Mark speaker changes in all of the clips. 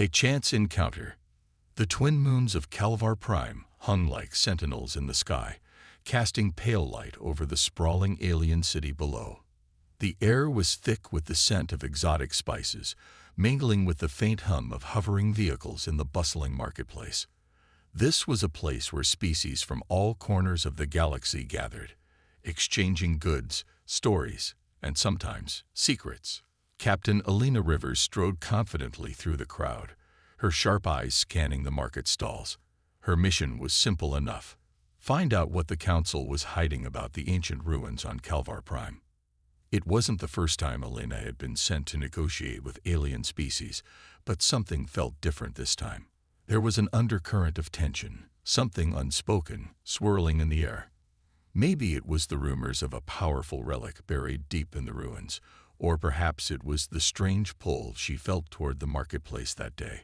Speaker 1: A chance encounter. The twin moons of Calvar Prime hung like sentinels in the sky, casting pale light over the sprawling alien city below. The air was thick with the scent of exotic spices, mingling with the faint hum of hovering vehicles in the bustling marketplace. This was a place where species from all corners of the galaxy gathered, exchanging goods, stories, and sometimes secrets. Captain Elena Rivers strode confidently through the crowd, her sharp eyes scanning the market stalls. Her mission was simple enough: find out what the Council was hiding about the ancient ruins on Calvar Prime. It wasn't the first time Elena had been sent to negotiate with alien species, but something felt different this time. There was an undercurrent of tension, something unspoken, swirling in the air. Maybe it was the rumors of a powerful relic buried deep in the ruins, or perhaps it was the strange pull she felt toward the marketplace that day.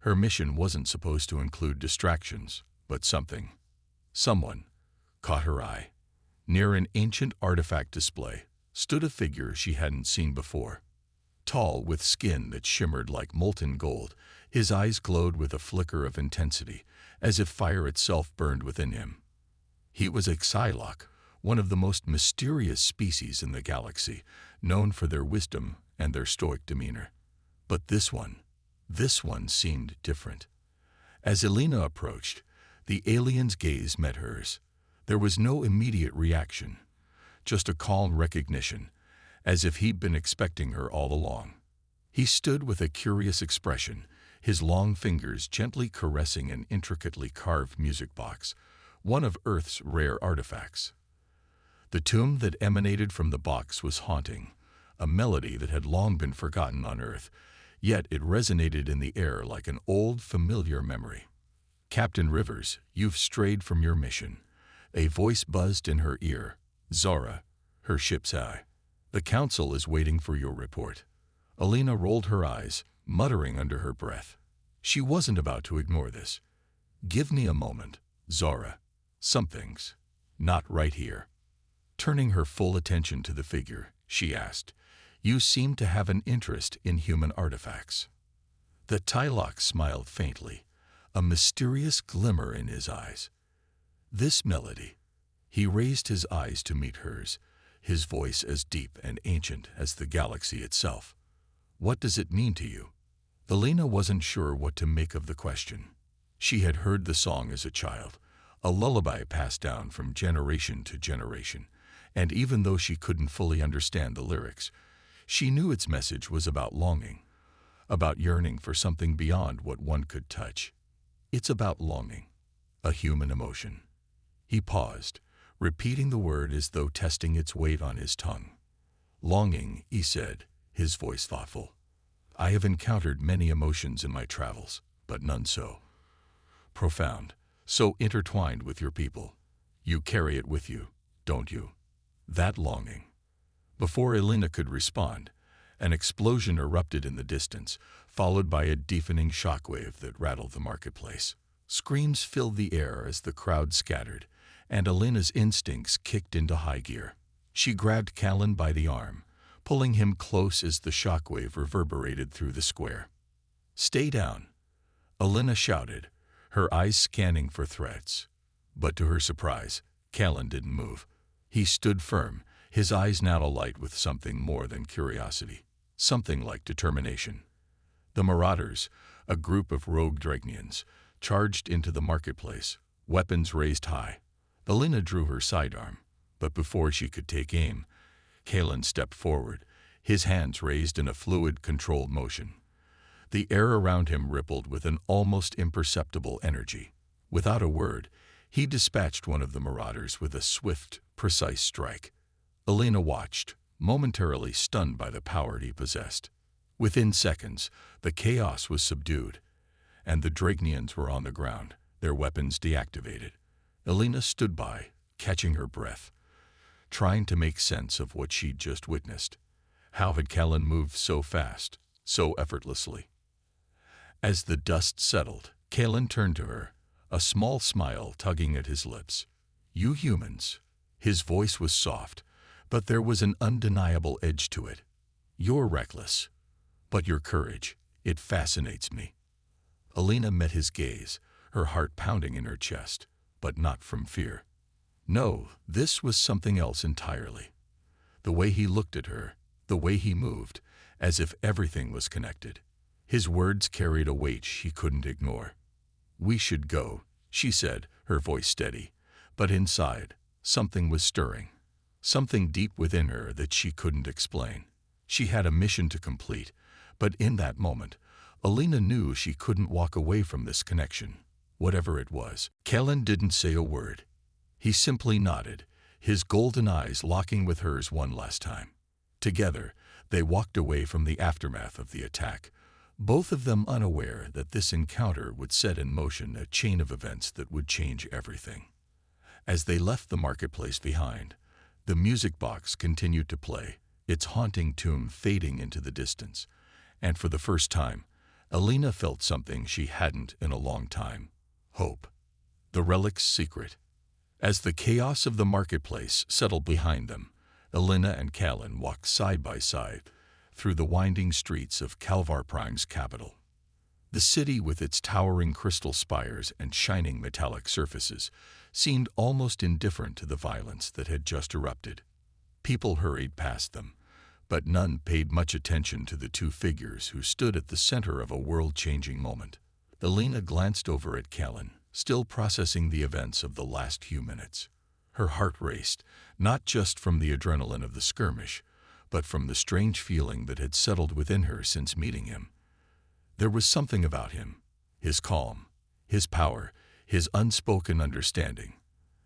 Speaker 1: Her mission wasn't supposed to include distractions, but someone caught her eye. Near an ancient artifact display stood a figure she hadn't seen before. Tall, with skin that shimmered like molten gold, his eyes glowed with a flicker of intensity, as if fire itself burned within him. He was a Psylocke, one of the most mysterious species in the galaxy, known for their wisdom and their stoic demeanor. But this one seemed different. As Elena approached, the alien's gaze met hers. There was no immediate reaction, just a calm recognition, as if he'd been expecting her all along. He stood with a curious expression, his long fingers gently caressing an intricately carved music box, one of Earth's rare artifacts. The tune that emanated from the box was haunting, a melody that had long been forgotten on Earth, yet it resonated in the air like an old, familiar memory. "Captain Rivers, you've strayed from your mission." A voice buzzed in her ear. "Zara, her ship's eye. The Council is waiting for your report." Elena rolled her eyes, muttering under her breath. She wasn't about to ignore this. "Give me a moment, Zara. Something's not right here." Turning her full attention to the figure, she asked, "You seem to have an interest in human artifacts." The Psylocke smiled faintly, a mysterious glimmer in his eyes. "This melody." He raised his eyes to meet hers, his voice as deep and ancient as the galaxy itself. "What does it mean to you?" Elena wasn't sure what to make of the question. She had heard the song as a child, a lullaby passed down from generation to generation, and even though she couldn't fully understand the lyrics, she knew its message was about longing, about yearning for something beyond what one could touch. It's about longing, a human emotion. He paused, repeating the word as though testing its weight on his tongue. "Longing," he said, his voice thoughtful. "I have encountered many emotions in my travels, but none so profound, so intertwined with your people. You carry it with you, don't you? That longing." Before Elena could respond, an explosion erupted in the distance, followed by a deafening shockwave that rattled the marketplace. Screams filled the air as the crowd scattered, and Elena's instincts kicked into high gear. She grabbed Kaelen by the arm, pulling him close as the shockwave reverberated through the square. "Stay down," Elena shouted, her eyes scanning for threats. But to her surprise, Kaelen didn't move. He stood firm, his eyes now alight with something more than curiosity, something like determination. The Marauders, a group of rogue Dregnians, charged into the marketplace, weapons raised high. Elena drew her sidearm, but before she could take aim, Kaelen stepped forward, his hands raised in a fluid, controlled motion. The air around him rippled with an almost imperceptible energy. Without a word, he dispatched one of the Marauders with a swift, precise strike. Elena watched, momentarily stunned by the power he possessed. Within seconds, the chaos was subdued, and the Dregnians were on the ground, their weapons deactivated. Elena stood by, catching her breath, trying to make sense of what she'd just witnessed. How had Kaelen moved so fast, so effortlessly? As the dust settled, Kaelen turned to her, a small smile tugging at his lips. "You humans." His voice was soft, but there was an undeniable edge to it. "You're reckless, but your courage, it fascinates me." Elena met his gaze, her heart pounding in her chest, but not from fear. No, this was something else entirely. The way he looked at her, the way he moved, as if everything was connected. His words carried a weight she couldn't ignore. "We should go," she said, her voice steady. But inside, something was stirring. Something deep within her that she couldn't explain. She had a mission to complete, but in that moment, Elena knew she couldn't walk away from this connection, whatever it was. Kaelen didn't say a word. He simply nodded, his golden eyes locking with hers one last time. Together, they walked away from the aftermath of the attack, both of them unaware that this encounter would set in motion a chain of events that would change everything. As they left the marketplace behind, the music box continued to play, its haunting tune fading into the distance, and for the first time, Elena felt something she hadn't in a long time: hope. The Relic's secret. As the chaos of the marketplace settled behind them, Elena and Kaelen walked side by side through the winding streets of Kalvar Prime's capital. The city, with its towering crystal spires and shining metallic surfaces, seemed almost indifferent to the violence that had just erupted. People hurried past them, but none paid much attention to the two figures who stood at the center of a world-changing moment. Elena glanced over at Kaelen, still processing the events of the last few minutes. Her heart raced, not just from the adrenaline of the skirmish, but from the strange feeling that had settled within her since meeting him. There was something about him, his calm, his power, his unspoken understanding,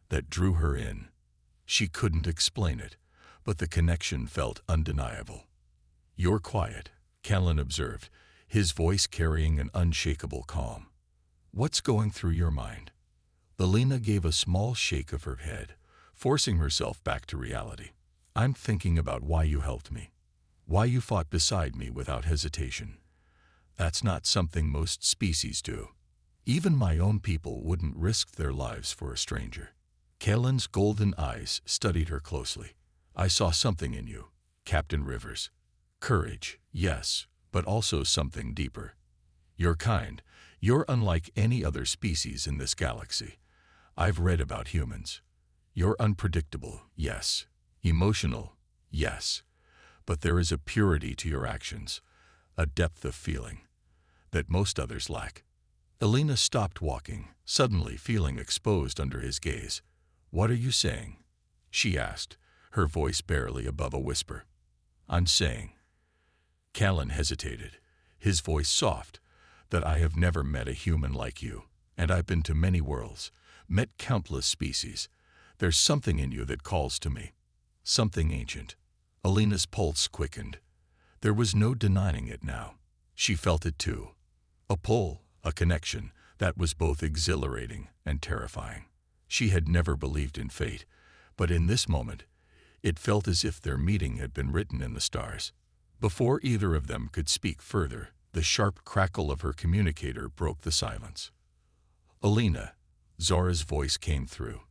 Speaker 1: that drew her in. She couldn't explain it, but the connection felt undeniable. "You're quiet," Kaelen observed, his voice carrying an unshakable calm. "What's going through your mind?" Elena gave a small shake of her head, forcing herself back to reality. "I'm thinking about why you helped me, why you fought beside me without hesitation. That's not something most species do. Even my own people wouldn't risk their lives for a stranger." Kaelen's golden eyes studied her closely. "I saw something in you, Captain Rivers. Courage, yes, but also something deeper. You're kind. You're unlike any other species in this galaxy. I've read about humans. You're unpredictable, yes. Emotional, yes. But there is a purity to your actions, a depth of feeling, that most others lack." Elena stopped walking, suddenly feeling exposed under his gaze. "What are you saying?" she asked, her voice barely above a whisper. "I'm saying," Kaelen hesitated, his voice soft, "that I have never met a human like you, and I've been to many worlds, met countless species. There's something in you that calls to me, something ancient." Elena's pulse quickened. There was no denying it now. She felt it too. A pull, a connection, that was both exhilarating and terrifying. She had never believed in fate, but in this moment, it felt as if their meeting had been written in the stars. Before either of them could speak further, the sharp crackle of her communicator broke the silence. "Elena," Zora's voice came through.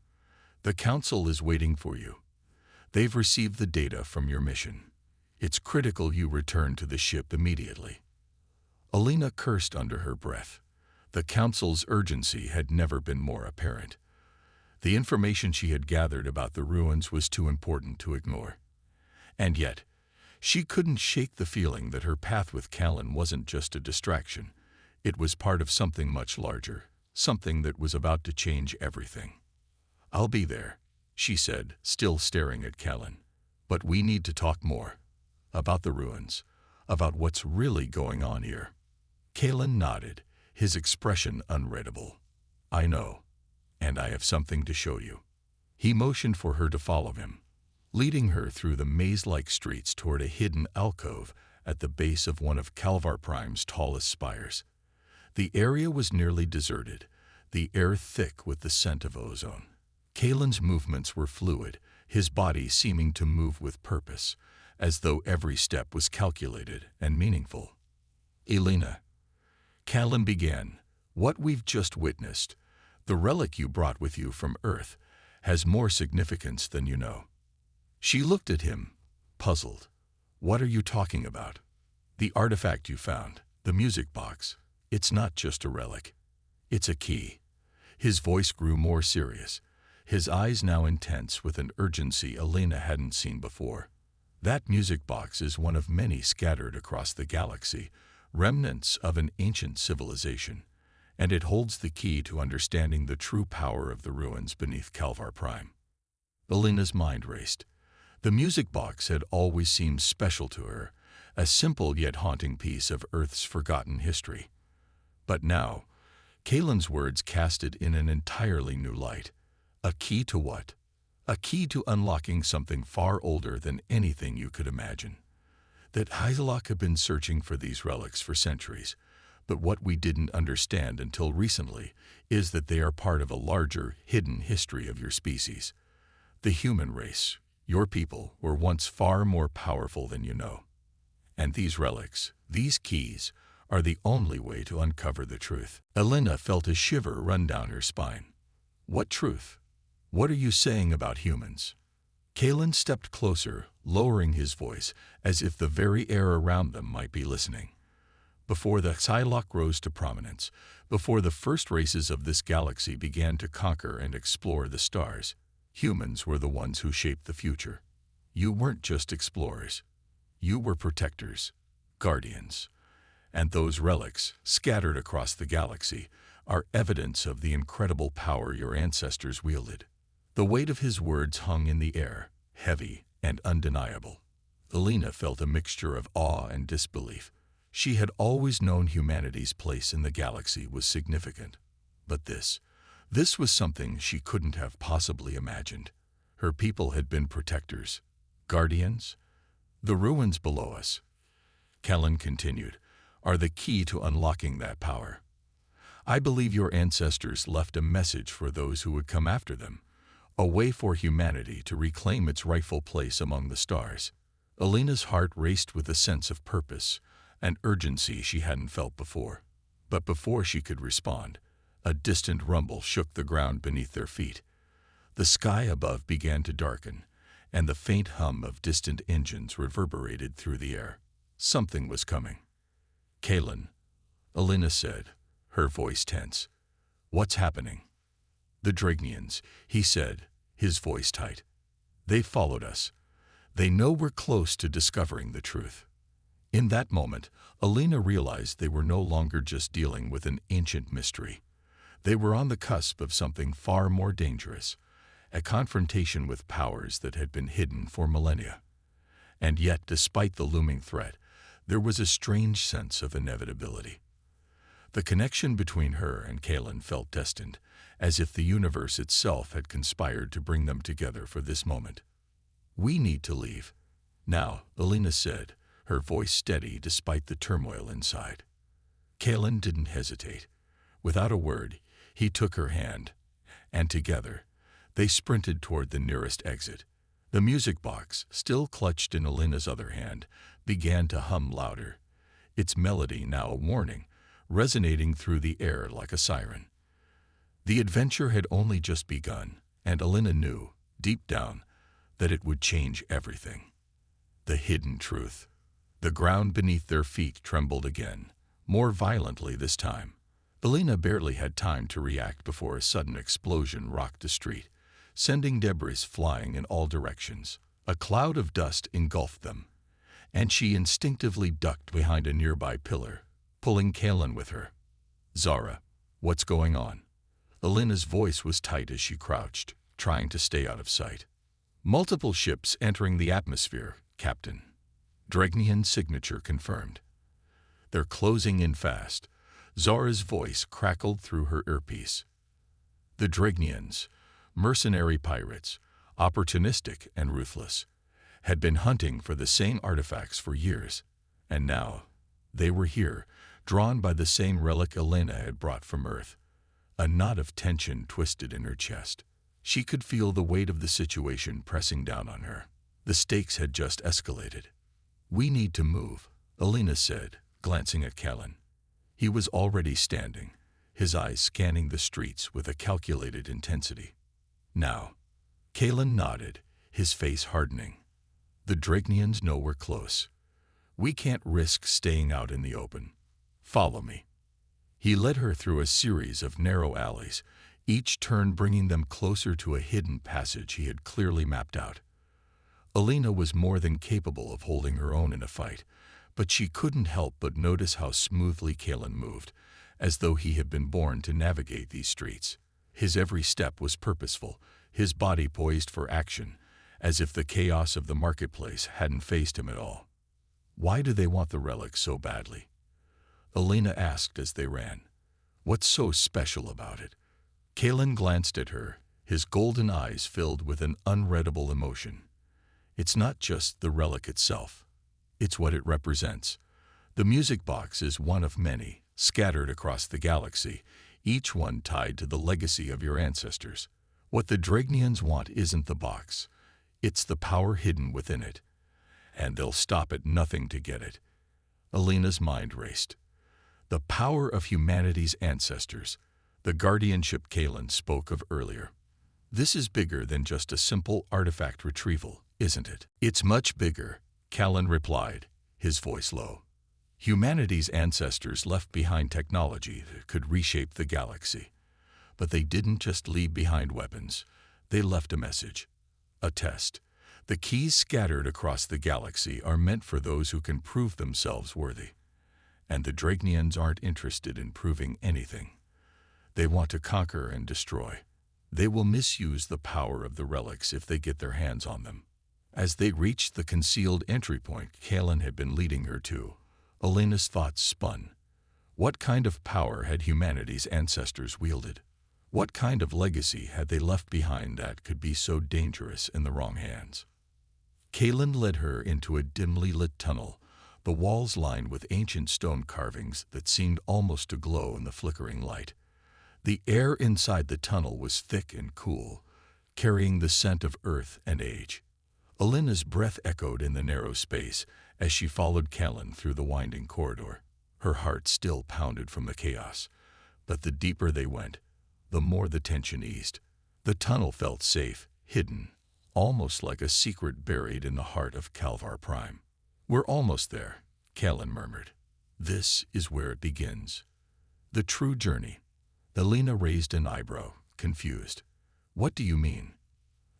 Speaker 1: "The Council is waiting for you. They've received the data from your mission. It's critical you return to the ship immediately." Elena cursed under her breath. The Council's urgency had never been more apparent. The information she had gathered about the ruins was too important to ignore. And yet, she couldn't shake the feeling that her path with Kaelen wasn't just a distraction. It was part of something much larger, something that was about to change everything. "I'll be there," she said, still staring at Kaelen. "But we need to talk more. About the ruins. About what's really going on here." Kaelen nodded, his expression unreadable. "I know. And I have something to show you." He motioned for her to follow him, leading her through the maze-like streets toward a hidden alcove at the base of one of Kalvar Prime's tallest spires. The area was nearly deserted, the air thick with the scent of ozone. Kaelen's movements were fluid, his body seeming to move with purpose, as though every step was calculated and meaningful. "Elena," Kaelen began, "what we've just witnessed, the relic you brought with you from Earth, has more significance than you know." She looked at him, puzzled. "What are you talking about?" "The artifact you found, the music box," It's not just a relic. It's a key. His voice grew more serious, his eyes now intense with an urgency Elena hadn't seen before. That music box is one of many scattered across the galaxy, remnants of an ancient civilization, and it holds the key to understanding the true power of the ruins beneath Kalvar Prime. Elena's mind raced. The music box had always seemed special to her, a simple yet haunting piece of Earth's forgotten history. But now, Kaelen's words cast it in an entirely new light. A key to what? A key to unlocking something far older than anything you could imagine. That Hyzalok had been searching for these relics for centuries, but what we didn't understand until recently is that they are part of a larger, hidden history of your species. The human race, your people, were once far more powerful than you know. And these relics, these keys, are the only way to uncover the truth. Elena felt a shiver run down her spine. What truth? What are you saying about humans? Kaelen stepped closer, lowering his voice as if the very air around them might be listening. Before the Hyzalok rose to prominence, before the first races of this galaxy began to conquer and explore the stars, humans were the ones who shaped the future. You weren't just explorers. You were protectors, guardians. And those relics, scattered across the galaxy, are evidence of the incredible power your ancestors wielded. The weight of his words hung in the air, heavy and undeniable. Elena felt a mixture of awe and disbelief. She had always known humanity's place in the galaxy was significant. But this was something she couldn't have possibly imagined. Her people had been protectors, guardians. The ruins below us, Kaelen continued, are the key to unlocking that power. I believe your ancestors left a message for those who would come after them, a way for humanity to reclaim its rightful place among the stars. Elena's heart raced with a sense of purpose, an urgency she hadn't felt before. But before she could respond, a distant rumble shook the ground beneath their feet. The sky above began to darken, and the faint hum of distant engines reverberated through the air. Something was coming. Kaelen, Elena said, her voice tense. What's happening? The Dregnians, he said, his voice tight. They followed us. They know we're close to discovering the truth. In that moment, Elena realized they were no longer just dealing with an ancient mystery. They were on the cusp of something far more dangerous, a confrontation with powers that had been hidden for millennia. And yet, despite the looming threat, there was a strange sense of inevitability. The connection between her and Kaelen felt destined, as if the universe itself had conspired to bring them together for this moment. We need to leave. Now, Elena said, her voice steady despite the turmoil inside. Kaelen didn't hesitate. Without a word, he took her hand, and together, they sprinted toward the nearest exit. The music box, still clutched in Elena's other hand, began to hum louder, its melody now a warning, resonating through the air like a siren. The adventure had only just begun, and Elena knew, deep down, that it would change everything. The hidden truth. The ground beneath their feet trembled again, more violently this time. Elena barely had time to react before a sudden explosion rocked the street, sending debris flying in all directions. A cloud of dust engulfed them, and she instinctively ducked behind a nearby pillar, pulling Kaelen with her. Zara, what's going on? Elena's voice was tight as she crouched, trying to stay out of sight. Multiple ships entering the atmosphere, Captain. Dregnian signature confirmed. They're closing in fast. Zara's voice crackled through her earpiece. The Dregnians, mercenary pirates, opportunistic and ruthless, had been hunting for the same artifacts for years, and now they were here, drawn by the same relic Elena had brought from Earth. A knot of tension twisted in her chest. She could feel the weight of the situation pressing down on her. The stakes had just escalated. We need to move, Elena said, glancing at Kaelen. He was already standing, his eyes scanning the streets with a calculated intensity. Now, Kaelen nodded, his face hardening. The Dregnians know we're close. We can't risk staying out in the open. Follow me. He led her through a series of narrow alleys, each turn bringing them closer to a hidden passage he had clearly mapped out. Elena was more than capable of holding her own in a fight, but she couldn't help but notice how smoothly Kaelen moved, as though he had been born to navigate these streets. His every step was purposeful, his body poised for action, as if the chaos of the marketplace hadn't faced him at all. "Why do they want the relic so badly?" Elena asked as they ran. "What's so special about it?" Kaelen glanced at her, his golden eyes filled with an unreadable emotion. "It's not just the relic itself. It's what it represents. The music box is one of many, scattered across the galaxy, each one tied to the legacy of your ancestors. What the Dregnians want isn't the box. It's the power hidden within it. And they'll stop at nothing to get it." Elena's mind raced. The power of humanity's ancestors, the guardianship Kaelen spoke of earlier. "This is bigger than just a simple artifact retrieval, isn't it?" "It's much bigger," Kaelen replied, his voice low. "Humanity's ancestors left behind technology that could reshape the galaxy. But they didn't just leave behind weapons. They left a message, a test. The keys scattered across the galaxy are meant for those who can prove themselves worthy. And the Dregnians aren't interested in proving anything. They want to conquer and destroy. They will misuse the power of the relics if they get their hands on them." As they reached the concealed entry point Kaelen had been leading her to, Elena's thoughts spun. What kind of power had humanity's ancestors wielded? What kind of legacy had they left behind that could be so dangerous in the wrong hands? Kaelen led her into a dimly lit tunnel, the walls lined with ancient stone carvings that seemed almost to glow in the flickering light. The air inside the tunnel was thick and cool, carrying the scent of earth and age. Elena's breath echoed in the narrow space as she followed Kaelen through the winding corridor. Her heart still pounded from the chaos, but the deeper they went, the more the tension eased. The tunnel felt safe, hidden, almost like a secret buried in the heart of Calvar Prime. "We're almost there," Kaelen murmured. "This is where it begins. The true journey." Elena raised an eyebrow, confused. "What do you mean?"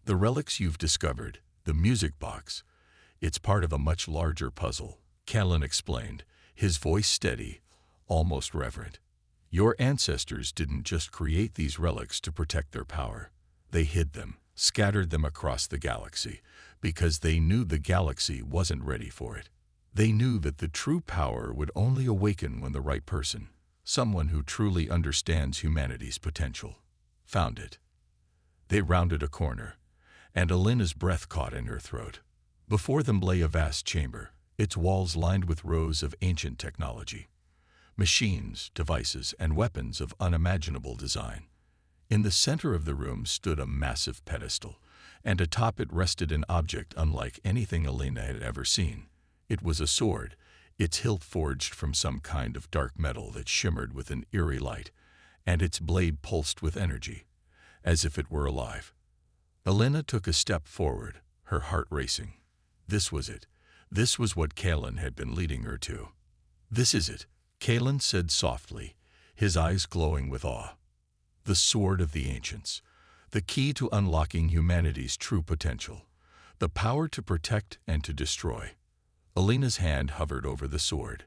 Speaker 1: "The relics you've discovered, the music box, it's part of a much larger puzzle," Kaelen explained, his voice steady, almost reverent. "Your ancestors didn't just create these relics to protect their power. They hid them, scattered them across the galaxy, because they knew the galaxy wasn't ready for it. They knew that the true power would only awaken when the right person, someone who truly understands humanity's potential, found it." They rounded a corner, and Elena's breath caught in her throat. Before them lay a vast chamber, its walls lined with rows of ancient technology. Machines, devices, and weapons of unimaginable design. In the center of the room stood a massive pedestal, and atop it rested an object unlike anything Elena had ever seen. It was a sword, its hilt forged from some kind of dark metal that shimmered with an eerie light, and its blade pulsed with energy, as if it were alive. Elena took a step forward, her heart racing. This was it. This was what Kaelen had been leading her to. "This is it," Kaelen said softly, his eyes glowing with awe. "The sword of the ancients, the key to unlocking humanity's true potential, the power to protect and to destroy." Elena's hand hovered over the sword.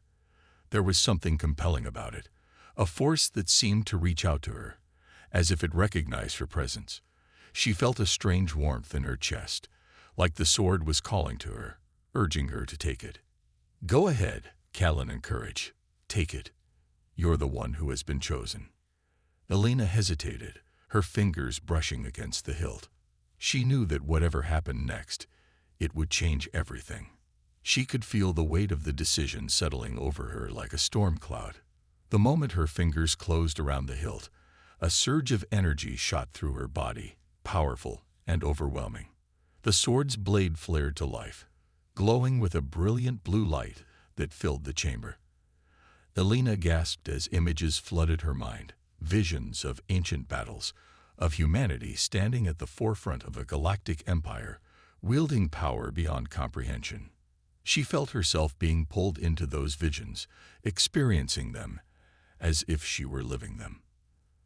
Speaker 1: There was something compelling about it, a force that seemed to reach out to her, as if it recognized her presence. She felt a strange warmth in her chest, like the sword was calling to her, urging her to take it. "Go ahead," Kaelen encouraged. "Take it. You're the one who has been chosen." Elena hesitated, her fingers brushing against the hilt. She knew that whatever happened next, it would change everything. She could feel the weight of the decision settling over her like a storm cloud. The moment her fingers closed around the hilt, a surge of energy shot through her body, powerful and overwhelming. The sword's blade flared to life, glowing with a brilliant blue light that filled the chamber. Elena gasped as images flooded her mind, visions of ancient battles, of humanity standing at the forefront of a galactic empire, wielding power beyond comprehension. She felt herself being pulled into those visions, experiencing them, as if she were living them.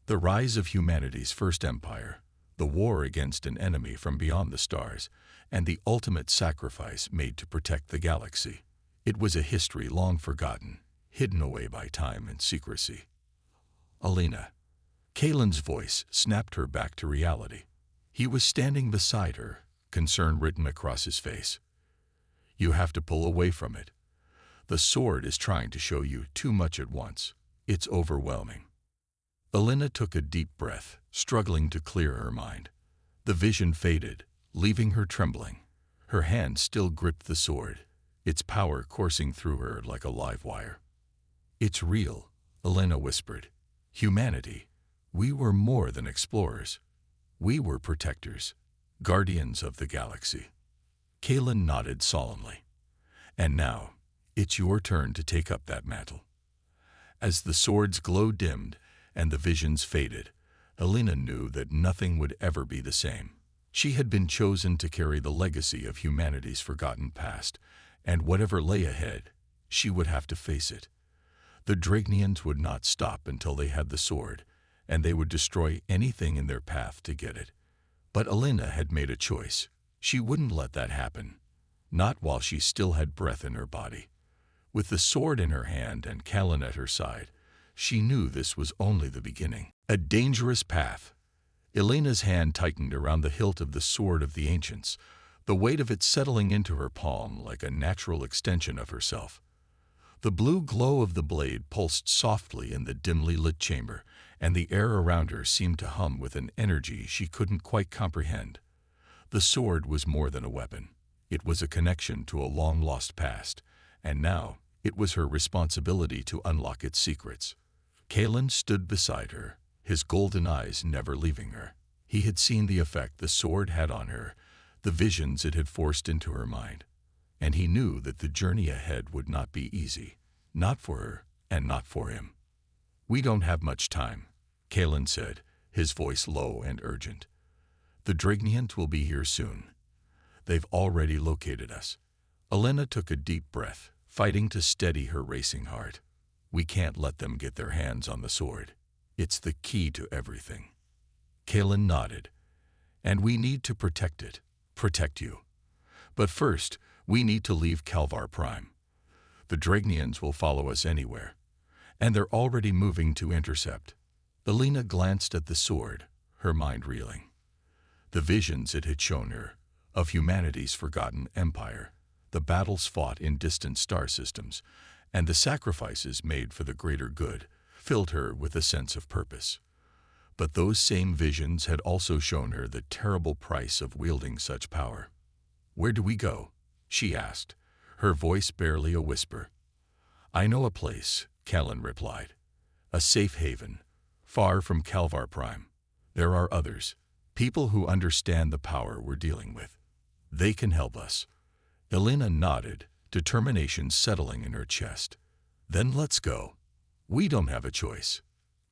Speaker 1: The rise of humanity's first empire, the war against an enemy from beyond the stars, and the ultimate sacrifice made to protect the galaxy. It was a history long forgotten, hidden away by time and secrecy. Elena. Kaelen's voice snapped her back to reality. He was standing beside her, concern written across his face. You have to pull away from it. The sword is trying to show you too much at once. It's overwhelming. Elena took a deep breath, struggling to clear her mind. The vision faded, leaving her trembling. Her hand still gripped the sword, its power coursing through her like a live wire. It's real, Elena whispered. Humanity. We were more than explorers. We were protectors, guardians of the galaxy. Kaelen nodded solemnly. And now, it's your turn to take up that mantle. As the sword's glow dimmed and the visions faded, Elena knew that nothing would ever be the same. She had been chosen to carry the legacy of humanity's forgotten past, and whatever lay ahead, she would have to face it. The Dregnians would not stop until they had the sword, and they would destroy anything in their path to get it. But Elena had made a choice. She wouldn't let that happen, not while she still had breath in her body. With the sword in her hand and Kaelen at her side, she knew this was only the beginning. A dangerous path. Elena's hand tightened around the hilt of the sword of the ancients, the weight of it settling into her palm like a natural extension of herself. The blue glow of the blade pulsed softly in the dimly lit chamber, and the air around her seemed to hum with an energy she couldn't quite comprehend. The sword was more than a weapon. It was a connection to a long-lost past, and now it was her responsibility to unlock its secrets. Kaelen stood beside her, his golden eyes never leaving her. He had seen the effect the sword had on her, the visions it had forced into her mind. And he knew that the journey ahead would not be easy, not for her and not for him. We don't have much time, Kaelen said, his voice low and urgent. The Dregnians will be here soon. They've already located us. Elena took a deep breath, fighting to steady her racing heart. We can't let them get their hands on the sword. It's the key to everything. Kaelen nodded. And we need to protect it, protect you. But first, we need to leave Calvar Prime. The Dregnians will follow us anywhere, and they're already moving to intercept. Elena glanced at the sword, her mind reeling. The visions it had shown her, of humanity's forgotten empire, the battles fought in distant star systems, and the sacrifices made for the greater good, filled her with a sense of purpose. But those same visions had also shown her the terrible price of wielding such power. Where do we go? She asked, her voice barely a whisper. I know a place, Kaelen replied. A safe haven, far from Calvar Prime. There are others, people who understand the power we're dealing with. They can help us. Elena nodded, determination settling in her chest. Then let's go. We don't have a choice.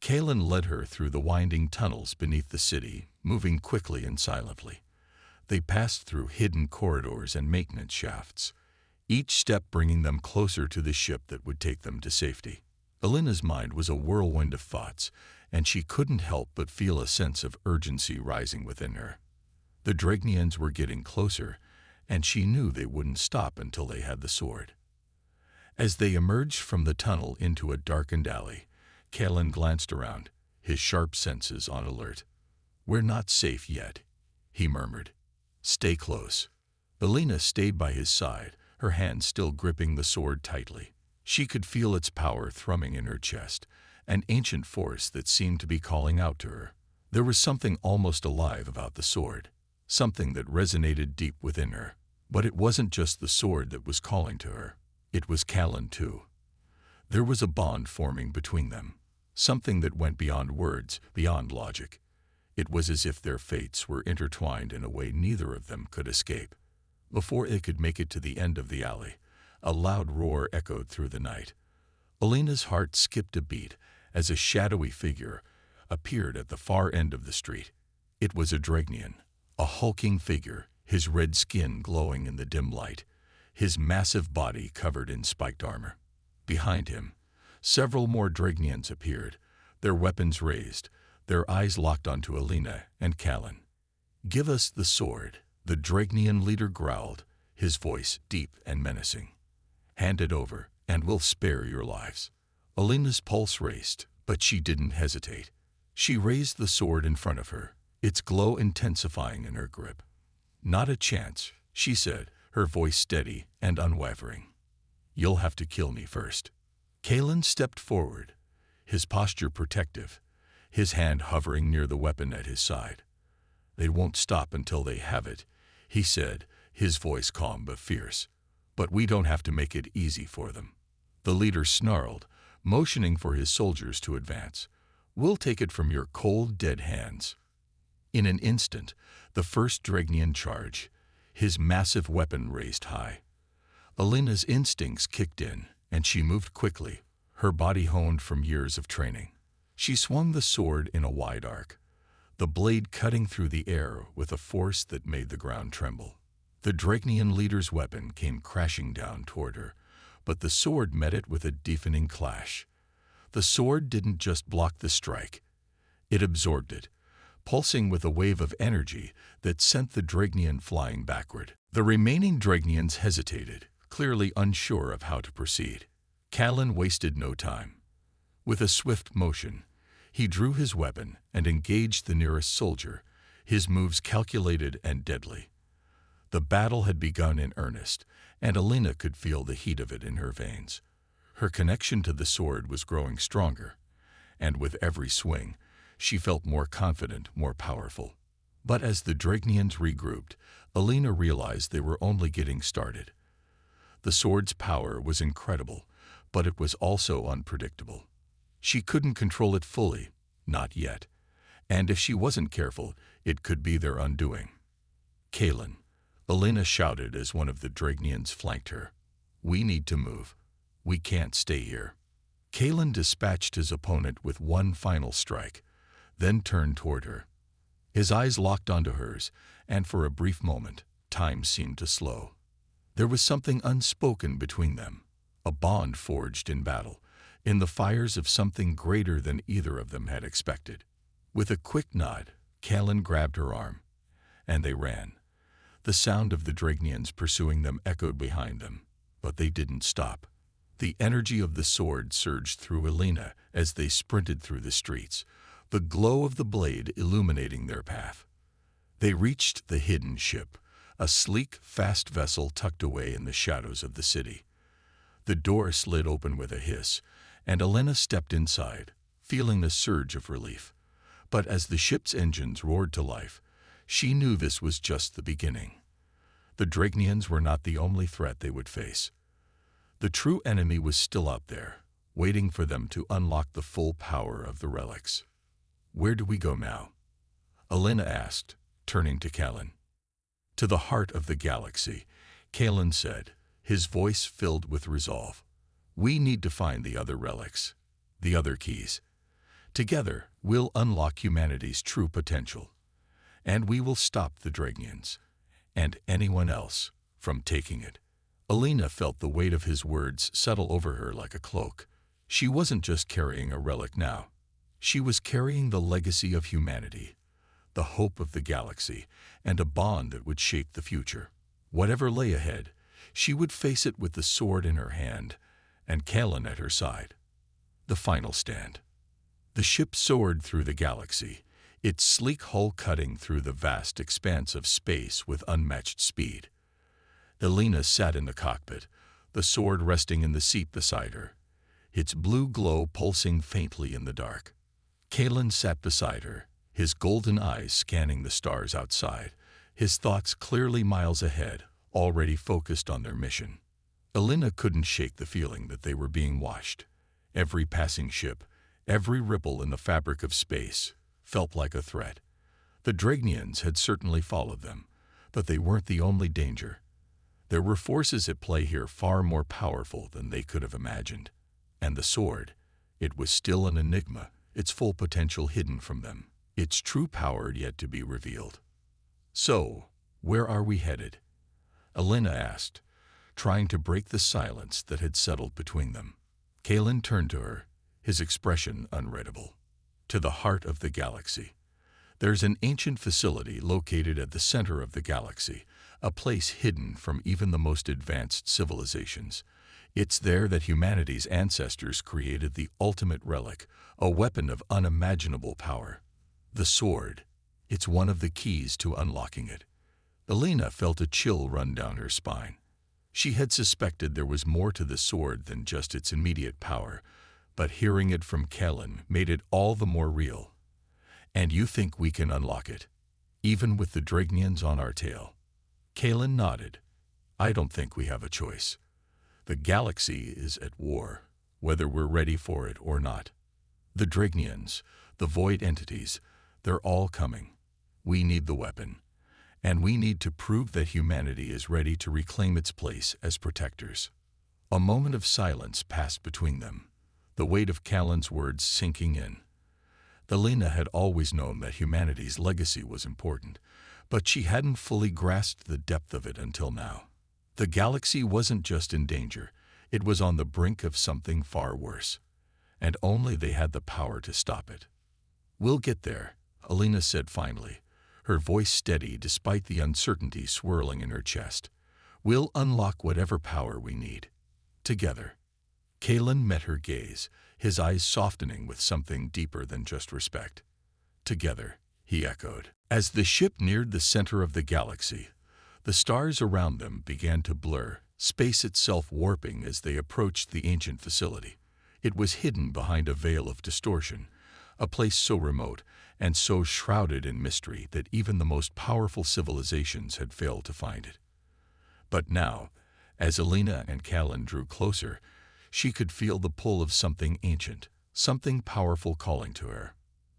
Speaker 1: Kaelen led her through the winding tunnels beneath the city, moving quickly and silently. They passed through hidden corridors and maintenance shafts, each step bringing them closer to the ship that would take them to safety. Elena's mind was a whirlwind of thoughts, and she couldn't help but feel a sense of urgency rising within her. The Dregnians were getting closer, and she knew they wouldn't stop until they had the sword. As they emerged from the tunnel into a darkened alley, Kaelen glanced around, his sharp senses on alert. We're not safe yet, he murmured. Stay close. Elena stayed by his side, her hand still gripping the sword tightly. She could feel its power thrumming in her chest, an ancient force that seemed to be calling out to her. There was something almost alive about the sword, something that resonated deep within her. But it wasn't just the sword that was calling to her. It was Kaelen too. There was a bond forming between them, something that went beyond words, beyond logic. It was as if their fates were intertwined in a way neither of them could escape. Before they could make it to the end of the alley, a loud roar echoed through the night. Elena's heart skipped a beat as a shadowy figure appeared at the far end of the street. It was a Dregnian, a hulking figure, his red skin glowing in the dim light, his massive body covered in spiked armor. Behind him, Several more Dregnians appeared, their weapons raised, their eyes locked onto Elena and Kaelen. "Give us the sword," the Dregnian leader growled, his voice deep and menacing. "Hand it over, and we'll spare your lives." Elena's pulse raced, but she didn't hesitate. She raised the sword in front of her, its glow intensifying in her grip. "Not a chance," she said, her voice steady and unwavering. "You'll have to kill me first." Kaelen stepped forward, his posture protective, his hand hovering near the weapon at his side. "They won't stop until they have it," he said, his voice calm but fierce. "But we don't have to make it easy for them." The leader snarled, motioning for his soldiers to advance. "We'll take it from your cold, dead hands." In an instant, the first Dregnian charge, his massive weapon raised high. Elena's instincts kicked in, and she moved quickly, her body honed from years of training. She swung the sword in a wide arc, the blade cutting through the air with a force that made the ground tremble. The Dregnian leader's weapon came crashing down toward her, but the sword met it with a deafening clash. The sword didn't just block the strike, it absorbed it, pulsing with a wave of energy that sent the Dregnian flying backward. The remaining Dregnians hesitated, clearly unsure of how to proceed. Kaelen wasted no time. With a swift motion, he drew his weapon and engaged the nearest soldier, his moves calculated and deadly. The battle had begun in earnest, and Elena could feel the heat of it in her veins. Her connection to the sword was growing stronger, and with every swing, she felt more confident, more powerful. But as the Dregnians regrouped, Elena realized they were only getting started. The sword's power was incredible, but it was also unpredictable. She couldn't control it fully, not yet, and if she wasn't careful, it could be their undoing. "Kaelen," Elena shouted as one of the Dregnians flanked her. "We need to move. We can't stay here." Kaelen dispatched his opponent with one final strike, then turned toward her. His eyes locked onto hers, and for a brief moment, time seemed to slow. There was something unspoken between them, a bond forged in battle, in the fires of something greater than either of them had expected. With a quick nod, Kaelen grabbed her arm, and they ran. The sound of the Dregnians pursuing them echoed behind them, but they didn't stop. The energy of the sword surged through Elena as they sprinted through the streets, the glow of the blade illuminating their path. They reached the hidden ship, a sleek, fast vessel tucked away in the shadows of the city. The door slid open with a hiss, and Elena stepped inside, feeling a surge of relief. But as the ship's engines roared to life, she knew this was just the beginning. The Dregnians were not the only threat they would face. The true enemy was still out there, waiting for them to unlock the full power of the relics. "Where do we go now?" Elena asked, turning to Kaelen. "To the heart of the galaxy," Kaelen said, his voice filled with resolve. "We need to find the other relics, the other keys. Together, we'll unlock humanity's true potential. And we will stop the Dregnians, and anyone else, from taking it." Elena felt the weight of his words settle over her like a cloak. She wasn't just carrying a relic now. She was carrying the legacy of humanity, the hope of the galaxy, and a bond that would shape the future. Whatever lay ahead, she would face it with the sword in her hand and Kaelen at her side. The final stand. The ship soared through the galaxy, its sleek hull cutting through the vast expanse of space with unmatched speed. Elena sat in the cockpit, the sword resting in the seat beside her, its blue glow pulsing faintly in the dark. Kaelen sat beside her, his golden eyes scanning the stars outside, his thoughts clearly miles ahead, already focused on their mission. Elena couldn't shake the feeling that they were being watched. Every passing ship, every ripple in the fabric of space, felt like a threat. The Dregnians had certainly followed them, but they weren't the only danger. There were forces at play here far more powerful than they could have imagined. And the sword, it was still an enigma, its full potential hidden from them, its true power yet to be revealed. "So, where are we headed?" Elena asked, trying to break the silence that had settled between them. Kaelen turned to her, his expression unreadable. To the heart of the galaxy. There's an ancient facility located at the center of the galaxy, a place hidden from even the most advanced civilizations. It's there that humanity's ancestors created the ultimate relic, a weapon of unimaginable power. The sword. It's one of the keys to unlocking it. Elena felt a chill run down her spine. She had suspected there was more to the sword than just its immediate power, but hearing it from Kaelen made it all the more real. And you think we can unlock it, even with the Dregnians on our tail? Kaelen nodded. I don't think we have a choice. The galaxy is at war, whether we're ready for it or not. The Dregnians, the void entities, they're all coming. We need the weapon. And we need to prove that humanity is ready to reclaim its place as protectors. A moment of silence passed between them, the weight of Kaelen's words sinking in. Elena had always known that humanity's legacy was important, but she hadn't fully grasped the depth of it until now. The galaxy wasn't just in danger, it was on the brink of something far worse. And only they had the power to stop it. We'll get there, Elena said finally, her voice steady despite the uncertainty swirling in her chest. We'll unlock whatever power we need. Together. Kaelen met her gaze, his eyes softening with something deeper than just respect. Together, he echoed. As the ship neared the center of the galaxy, the stars around them began to blur, space itself warping as they approached the ancient facility. It was hidden behind a veil of distortion, a place so remote and so shrouded in mystery that even the most powerful civilizations had failed to find it. But now, as Elena and Kaelen drew closer, she could feel the pull of something ancient, something powerful calling to her.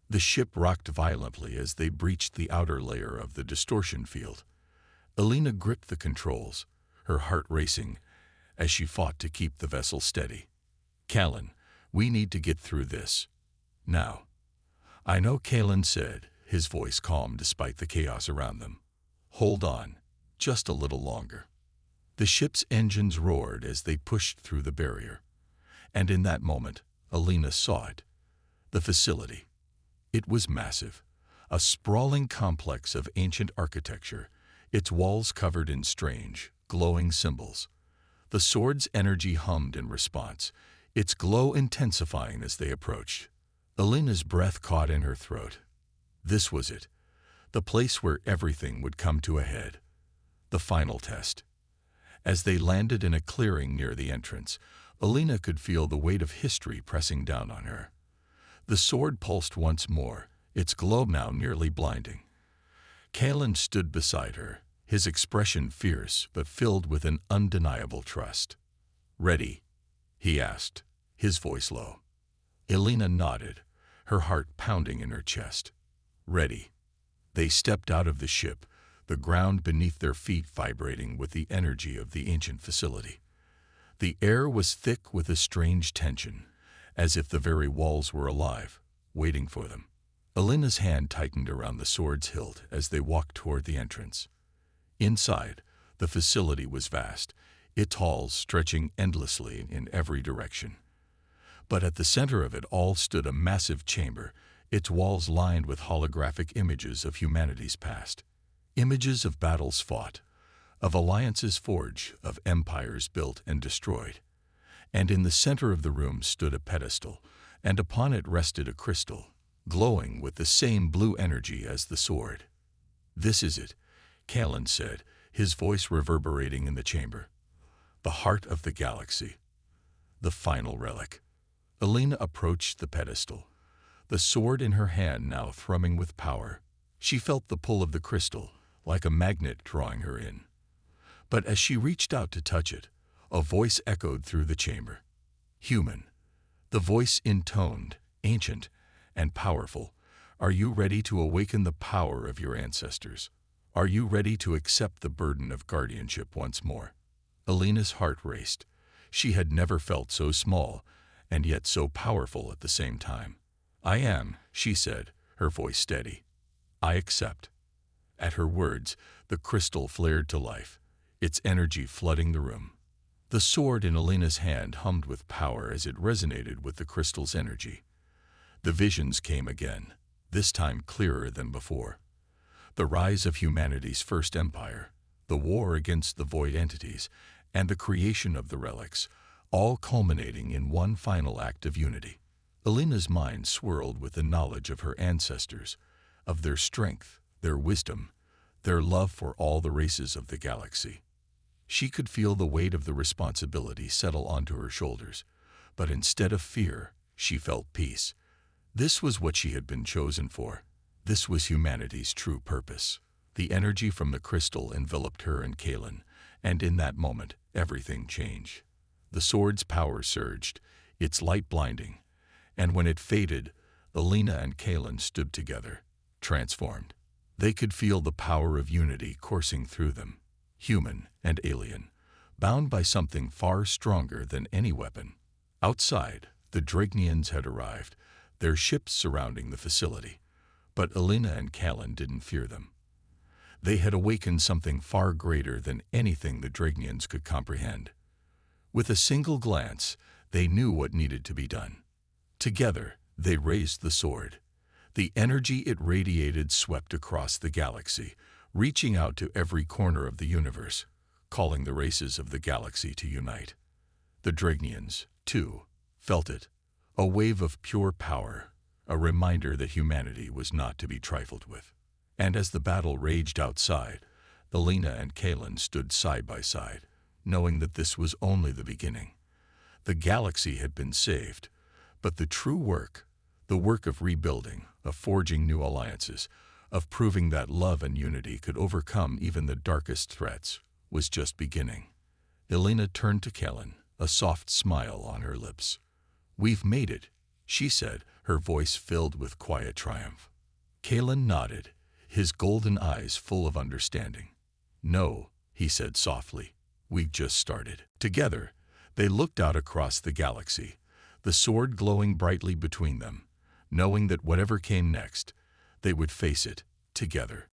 Speaker 1: The ship rocked violently as they breached the outer layer of the distortion field. Elena gripped the controls, her heart racing, as she fought to keep the vessel steady. Kaelen, we need to get through this. Now. I know, Kaelen said, his voice calm despite the chaos around them. Hold on, just a little longer. The ship's engines roared as they pushed through the barrier. And in that moment, Elena saw it. The facility. It was massive, a sprawling complex of ancient architecture, its walls covered in strange, glowing symbols. The sword's energy hummed in response, its glow intensifying as they approached. Elena's breath caught in her throat. This was it, the place where everything would come to a head. The final test. As they landed in a clearing near the entrance, Elena could feel the weight of history pressing down on her. The sword pulsed once more, its glow now nearly blinding. Kaelen stood beside her, his expression fierce but filled with an undeniable trust. Ready? He asked, his voice low. Elena nodded, her heart pounding in her chest. Ready. They stepped out of the ship, the ground beneath their feet vibrating with the energy of the ancient facility. The air was thick with a strange tension, as if the very walls were alive, waiting for them. Elena's hand tightened around the sword's hilt as they walked toward the entrance. Inside, the facility was vast, its halls stretching endlessly in every direction. But at the center of it all stood a massive chamber, its walls lined with holographic images of humanity's past. Images of battles fought, of alliances forged, of empires built and destroyed. And in the center of the room stood a pedestal, and upon it rested a crystal, glowing with the same blue energy as the sword. This is it, Kaelen said, his voice reverberating in the chamber. The heart of the galaxy. The final relic. Elena approached the pedestal, the sword in her hand now thrumming with power. She felt the pull of the crystal, like a magnet drawing her in. But as she reached out to touch it, a voice echoed through the chamber. Human. The voice intoned, ancient, and powerful. Are you ready to awaken the power of your ancestors? Are you ready to accept the burden of guardianship once more? Elena's heart raced. She had never felt so small, and yet so powerful at the same time. I am, she said, her voice steady. I accept. At her words, the crystal flared to life, its energy flooding the room. The sword in Elena's hand hummed with power as it resonated with the crystal's energy. The visions came again, this time clearer than before. The rise of humanity's first empire, the war against the void entities, and the creation of the relics, all culminating in one final act of unity. Elena's mind swirled with the knowledge of her ancestors, of their strength, their wisdom, their love for all the races of the galaxy. She could feel the weight of the responsibility settle onto her shoulders, but instead of fear, she felt peace. This was what she had been chosen for. This was humanity's true purpose. The energy from the crystal enveloped her and Kaelen, and in that moment, everything changed. The sword's power surged, its light blinding, and when it faded, Elena and Kaelen stood together, transformed. They could feel the power of unity coursing through them, human and alien, bound by something far stronger than any weapon. Outside, the Dregnians had arrived, their ships surrounding the facility, but Elena and Kaelen didn't fear them. They had awakened something far greater than anything the Dregnians could comprehend. With a single glance, they knew what needed to be done. Together, they raised the sword. The energy it radiated swept across the galaxy, reaching out to every corner of the universe, calling the races of the galaxy to unite. The Dregnians, too, felt it, a wave of pure power, a reminder that humanity was not to be trifled with. And as the battle raged outside, Elena and Kaelen stood side by side, knowing that this was only the beginning. The galaxy had been saved, but the true work, the work of rebuilding, of forging new alliances, of proving that love and unity could overcome even the darkest threats, was just beginning. Elena turned to Kaelen, a soft smile on her lips. "We've made it," she said, her voice filled with quiet triumph. Kaelen nodded, his golden eyes full of understanding. "No," he said softly, "we've just started." Together, they looked out across the galaxy, the sword glowing brightly between them, knowing that whatever came next, they would face it together.